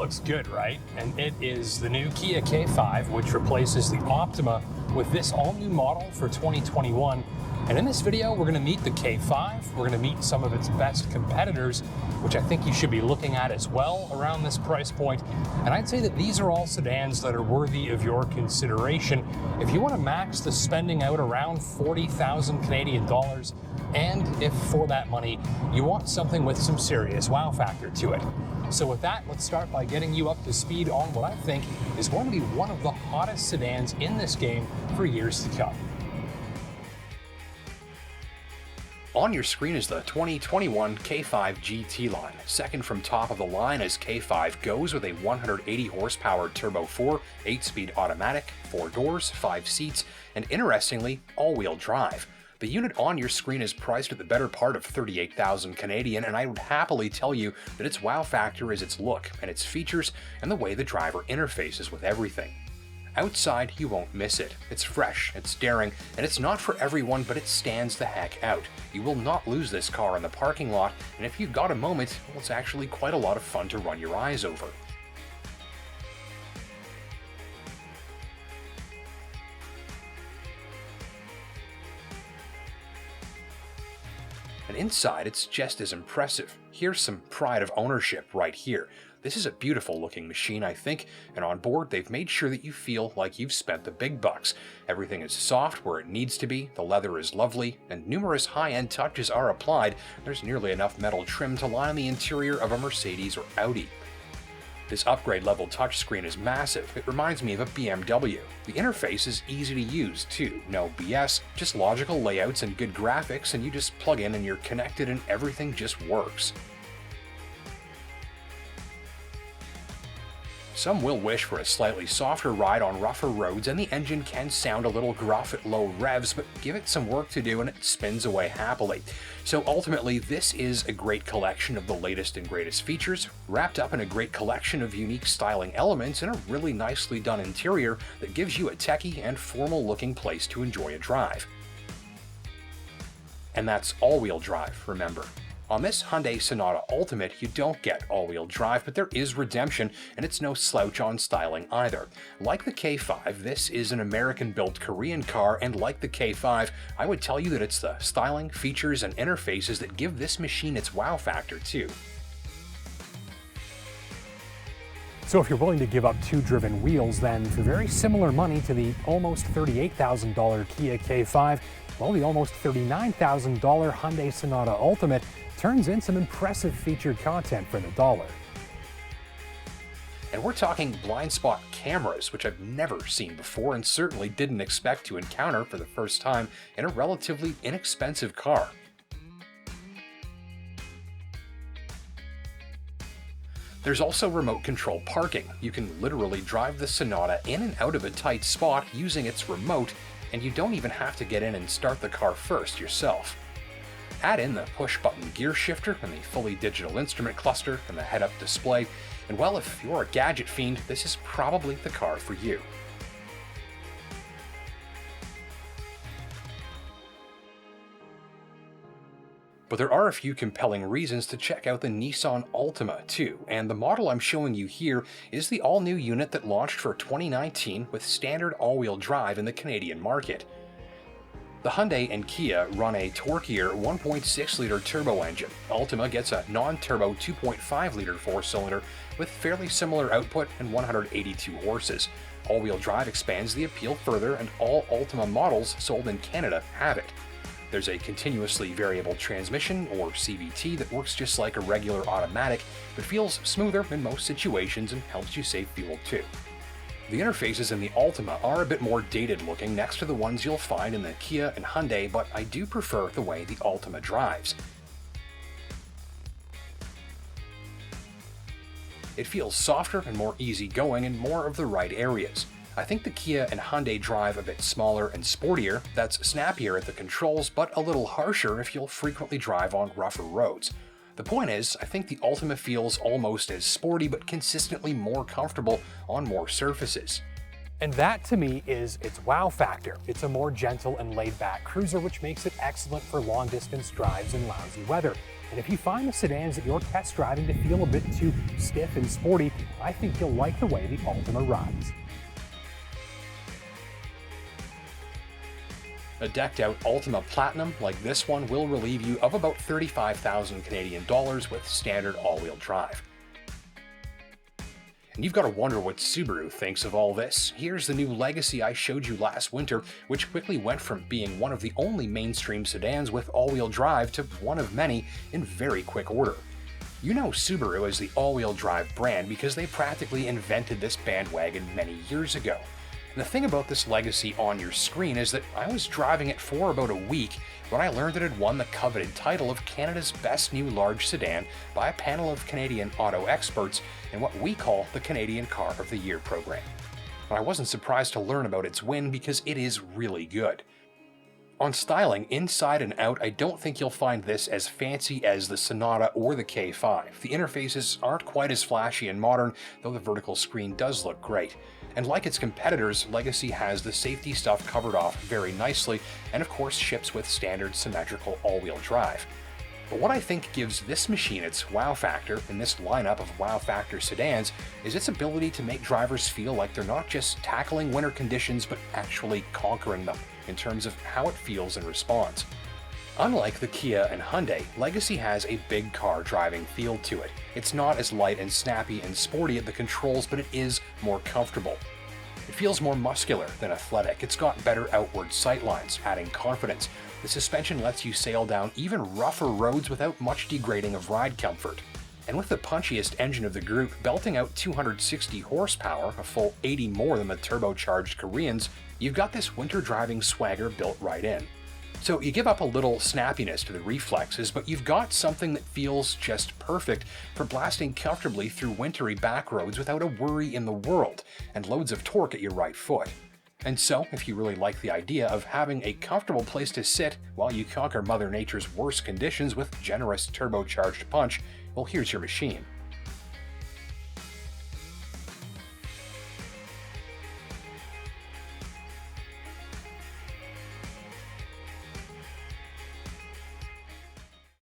looks good, right? And it is the new Kia K5, which replaces the Altima with this all-new model for 2021. And in this video, we're going to meet the K5. We're going to meet some of its best competitors, which I think you should be looking at as well around this price point. And I'd say that these are all sedans that are worthy of your consideration. If you want to max the spending out around 40,000 Canadian dollars, and if for that money, you want something with some serious wow factor to it. So with that, let's start by getting you up to speed on what I think is going to be one of the hottest sedans in this game for years to come. On your screen is the 2021 K5 GT line. Second from top of the line as K5 goes with a 180 horsepower Turbo 4, 8-speed automatic, 4 doors, 5 seats, and interestingly, all-wheel drive. The unit on your screen is priced at the better part of 38,000 Canadian, and I would happily tell you that its wow factor is its look and its features and the way the driver interfaces with everything. Outside, you won't miss it. It's fresh, it's daring, and it's not for everyone, but it stands the heck out. You will not lose this car in the parking lot, and if you've got a moment, well, it's actually quite a lot of fun to run your eyes over. And inside, it's just as impressive. Here's some pride of ownership right here. This is a beautiful looking machine, I think, and on board they've made sure that you feel like you've spent the big bucks. Everything is soft where it needs to be, the leather is lovely, and numerous high-end touches are applied. There's nearly enough metal trim to line the interior of a Mercedes or Audi. This upgrade-level touchscreen is massive. It reminds me of a BMW. The interface is easy to use, too. No BS, just logical layouts and good graphics, and you just plug in and you're connected and everything just works. Some will wish for a slightly softer ride on rougher roads, and the engine can sound a little gruff at low revs, but give it some work to do and it spins away happily. So ultimately, this is a great collection of the latest and greatest features, wrapped up in a great collection of unique styling elements and a really nicely done interior that gives you a techie and formal-looking place to enjoy a drive. And that's all-wheel drive, remember. On this Hyundai Sonata Ultimate, you don't get all-wheel drive, but there is redemption, and it's no slouch on styling either. Like the K5, this is an American-built Korean car, and like the K5, I would tell you that it's the styling, features, and interfaces that give this machine its wow factor too. So if you're willing to give up two driven wheels, then for very similar money to the almost $38,000 Kia K5, well, the almost $39,000 Hyundai Sonata Ultimate turns in some impressive featured content for the dollar. And we're talking blind spot cameras, which I've never seen before and certainly didn't expect to encounter for the first time in a relatively inexpensive car. There's also remote control parking. You can literally drive the Sonata in and out of a tight spot using its remote, and you don't even have to get in and start the car first yourself. Add in the push-button gear shifter and the fully digital instrument cluster and the head-up display, and well, if you're a gadget fiend, this is probably the car for you. But there are a few compelling reasons to check out the Nissan Altima too, and the model I'm showing you here is the all-new unit that launched for 2019 with standard all-wheel drive in the Canadian market. The Hyundai and Kia run a torquier 1.6-liter turbo engine. Altima gets a non-turbo 2.5-liter four-cylinder with fairly similar output and 182 horses. All-wheel drive expands the appeal further, and all Altima models sold in Canada have it. There's a continuously variable transmission, or CVT, that works just like a regular automatic, but feels smoother in most situations and helps you save fuel too. The interfaces in the Altima are a bit more dated looking next to the ones you'll find in the Kia and Hyundai, but I do prefer the way the Altima drives. It feels softer and more easygoing in more of the right areas. I think the Kia and Hyundai drive a bit smaller and sportier, that's snappier at the controls, but a little harsher if you'll frequently drive on rougher roads. The point is, I think the Altima feels almost as sporty but consistently more comfortable on more surfaces. And that, to me, is its wow factor. It's a more gentle and laid-back cruiser, which makes it excellent for long-distance drives in lousy weather. And if you find the sedans that you're test driving to feel a bit too stiff and sporty, I think you'll like the way the Altima rides. A decked-out Altima Platinum like this one will relieve you of about 35,000 Canadian dollars with standard all-wheel drive. And you've got to wonder what Subaru thinks of all this. Here's the new Legacy I showed you last winter, which quickly went from being one of the only mainstream sedans with all-wheel drive to one of many in very quick order. You know Subaru as the all-wheel drive brand because they practically invented this bandwagon many years ago. And the thing about this Legacy on your screen is that I was driving it for about a week when I learned it had won the coveted title of Canada's best new large sedan by a panel of Canadian auto experts in what we call the Canadian Car of the Year program. And I wasn't surprised to learn about its win because it is really good. On styling, inside and out, I don't think you'll find this as fancy as the Sonata or the K5. The interfaces aren't quite as flashy and modern, though the vertical screen does look great. And like its competitors, Legacy has the safety stuff covered off very nicely, and of course ships with standard symmetrical all-wheel drive. But what I think gives this machine its wow factor in this lineup of wow factor sedans is its ability to make drivers feel like they're not just tackling winter conditions but actually conquering them in terms of how it feels and responds. Unlike the Kia and Hyundai, Legacy has a big car driving feel to it. It's not as light and snappy and sporty at the controls, but it is more comfortable. It feels more muscular than athletic. It's got better outward sightlines, adding confidence. The suspension lets you sail down even rougher roads without much degrading of ride comfort. And with the punchiest engine of the group belting out 260 horsepower, a full 80 more than the turbocharged Koreans, you've got this winter driving swagger built right in. So you give up a little snappiness to the reflexes, but you've got something that feels just perfect for blasting comfortably through wintry back roads without a worry in the world, and loads of torque at your right foot. And so, if you really like the idea of having a comfortable place to sit while you conquer Mother Nature's worst conditions with generous turbocharged punch, well, here's your machine.